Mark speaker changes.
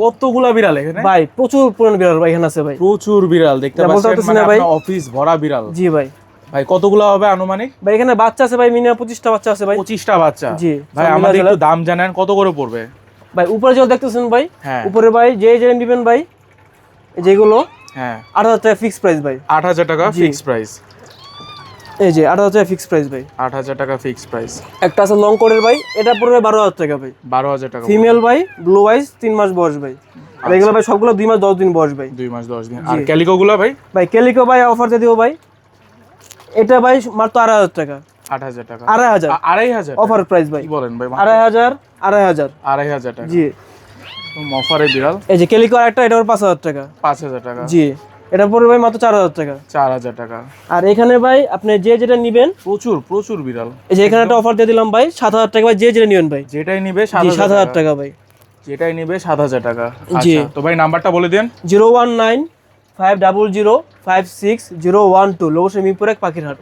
Speaker 1: কতগুলা বিড়াল এখানে
Speaker 2: ভাই প্রচুর পুরান বিড়াল ভাই এখানে আছে ভাই।
Speaker 1: প্রচুর বিড়াল দেখতে পাচ্ছেন, মানে আপনার অফিস ভরা বিড়াল।
Speaker 2: জি ভাই।
Speaker 1: ভাই কতগুলা হবে আনুমানিক?
Speaker 2: ভাই এখানে বাচ্চা আছে ভাই, মিনিমাম 25টা বাচ্চা আছে ভাই।
Speaker 1: 25টা বাচ্চা?
Speaker 2: জি
Speaker 1: ভাই আমাদের একটু দাম জানেন কত করে পড়বে?
Speaker 2: ভাই উপরে যেগুলো দেখতেছেন ভাই,
Speaker 1: হ্যাঁ
Speaker 2: উপরে ভাই যে নেবেন ভাই যেগুলো,
Speaker 1: হ্যাঁ
Speaker 2: 8000 টাকা ফিক্স প্রাইস ভাই।
Speaker 1: 8000 টাকা ফিক্স প্রাইস।
Speaker 2: এই যে 8000 টাকা ফিক্স প্রাইস ভাই।
Speaker 1: 8000 টাকা ফিক্স প্রাইস।
Speaker 2: একটা আছে লং কোটের ভাই, এটা পড়বে 12000 টাকা ভাই।
Speaker 1: 12000 টাকা
Speaker 2: ফিমেল ভাই, ব্লু আইস, 3 মাস বয়স ভাই। আর এগুলো ভাই সবগুলো 2 মাস 10 দিন বয়স ভাই।
Speaker 1: 2 মাস 10 দিন। আর ক্যালিকো গুলো ভাই?
Speaker 2: ভাই ক্যালিকো ভাই অফার দিয়ে দিব ভাই, এটা ভাই মাত্র 8000 টাকা।
Speaker 1: 8000 টাকা?
Speaker 2: 2500 অফার প্রাইস ভাই।
Speaker 1: কি বলেন ভাই?
Speaker 2: 2500
Speaker 1: টাকা?
Speaker 2: জি
Speaker 1: অফারে বিড়াল।
Speaker 2: এই যে ক্যালিকো আরেকটা, এটা 5000 টাকা।
Speaker 1: 5000 টাকা?
Speaker 2: জি এটা পড়বে ভাই মাত্র 4000 টাকা।
Speaker 1: 4000 টাকা।
Speaker 2: আর এখানে ভাই আপনি যেটা নেবেন,
Speaker 1: প্রচুর প্রচুর বিড়াল।
Speaker 2: এই যে এখানে একটা অফার দিয়ে দিলাম ভাই 7000 টাকা ভাই, যেটা নেবেন ভাই।
Speaker 1: যেটাই নিবে
Speaker 2: 7000 টাকা ভাই।
Speaker 1: যেটাই নিবে 7000 টাকা।
Speaker 2: জি।
Speaker 1: আচ্ছা তো ভাই নাম্বারটা বলে দেন।
Speaker 2: 019 500 56012, লোকেশন মিরপুর 1 পাখিরহাট।